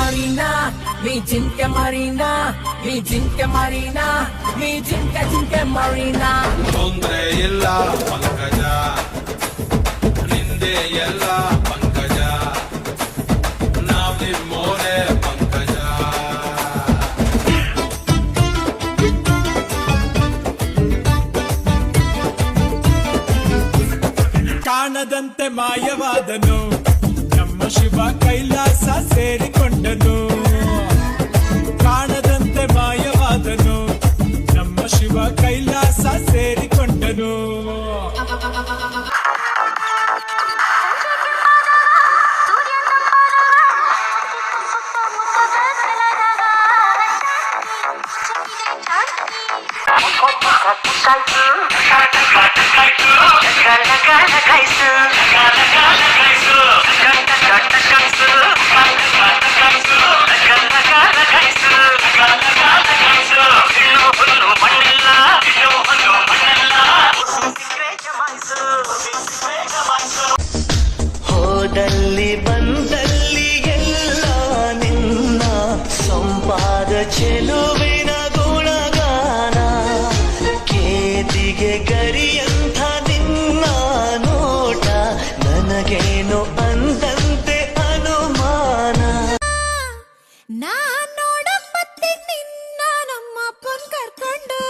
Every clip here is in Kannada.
Marina, mi ಜಿಂಕೆ Marina, mi ಜಿಂಕೆ Marina, mi ಜಿಂಕೆ Marina. ತೊಂದ್ರೆ ಇಲ್ಲ ಪಂಕಜ, ನಿಂದೆ ಎಲ್ಲ ಪಂಕಜ, ನಾವ್ ನಿಮ್ಮೋರೆ ಪಂಕಜ. ಕಾಣದಂತೆ ಮಾಯವಾದನು ನಮ್ಮ ಶಿವ ಕೈಲಾಸ ಸೇರಿಕೊಂಡನು. ಕಾಣದಂತೆ ಮಾಯವಾದನು ನಮ್ಮ ಶಿವ ಕೈಲಾಸ ಸೇರಿಕೊಂಡನು. ಹೋದಲ್ಲಿ ಬಂದಲ್ಲಿ ಎಲ್ಲ ನಿನ್ನ ಸಂಪಾದ ಚೆಲುವಿನ ಗುಣಗಾನ. ಕೇದಿಗೆ ಗರಿಯಂಥ ನಿನ್ನ ನೋಟ ನನಗೇನು ಅಂದಂತೆ ಅನುಮಾನ. ನಾನ್ ನೋಡಕ್ ಬರ್ತೀನಿ ನಿನ್ನ ನಮ್ಮಪ್ಪನ್ ಕರ್ಕೊಂಡು.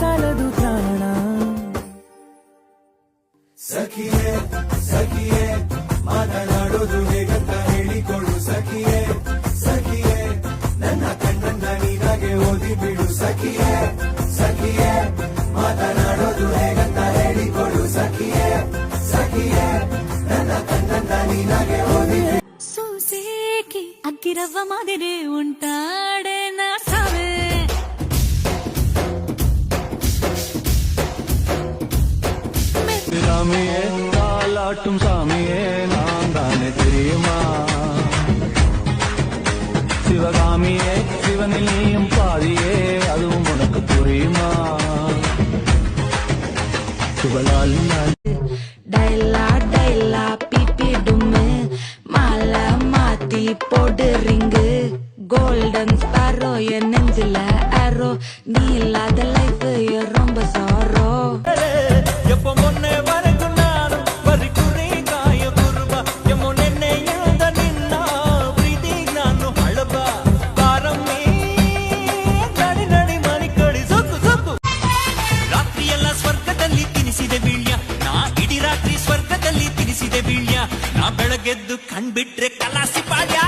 ಸಾಲದು ಪ್ರಾಣ ಸಖಿಯೇ ಸಖಿಯೇ ಮಾತನಾಡೋದು ಹೇಗಂತ ಹೇಳಿಕೊಡು. ಸಖಿಯೇ ಸಖಿಯೇ ನನ್ನ ಕಣ್ಣನ್ನ ನೀನಾಗೆ ಓದಿ ಬಿಡು. ಸಖಿಯೇ ಸಖಿಯೇ ಮಾತನಾಡೋದು ಹೇಗಂತ ಹೇಳಿಕೊಡು. ಸಖಿಯೇ ಸಖಿಯೇ ನನ್ನ ಕಣ್ಣನ್ನ ನೀನಾಗೆ ಓದಿ ಬಿಡು. ಸೂಸೇಕಿ ಅಕ್ಕಿರವ್ವ ಮಾದಿರೆ ಉಂಟಾಡೆ ನಾ ಸಾವೆ. சாமியே காலாட்டும் சாமியே நான் தானே தெரியுமா. சிவகாமியே சிவனில் நீயும் பாதியே அதுவும் உனக்கு புரியுமா. சுபலால் டைலா டைலா பிபி டும்மு மாலை மாத்தி போடு ரிங்கு. கோல்டன் ஸ்பாரோ என் நெஞ்சில ஆரோ. நீ இல்லாத லைஃப் ரொம்ப சாரோ. எப்ப முன்னே வரைக்கும் நானும் பறிக்குறே காய குருபா. எம்மோ ನೆನ್ನೆ ಇಲ್ದ ನಿನ್ನ ಪ್ರೀತಿ ನಾನು ಹಳಬ. ಕಾರಮ್ಮೆ ನಡಿ ನಡಿ ಮನಿ ಕಡಿ ಸೊಕ್ಕು ಸೊಕ್ಕು. ರಾತ್ರಿ ಎಲ್ಲ ಸ್ವರ್ಗದಲ್ಲಿ ತಿನಿಸಿದೆ ಬೀಳ್ಯ. ನಾ ಇಡೀ ರಾತ್ರಿ ಸ್ವರ್ಗದಲ್ಲಿ ತಿನಿಸಿದೆ ಬೀಳ್ಯ. ನಾ ಬೆಳಗೆದ್ದು ಕಣ್ಬಿಟ್ರೆ ಕಲಾಸಿ ಪಾಳ್ಯ.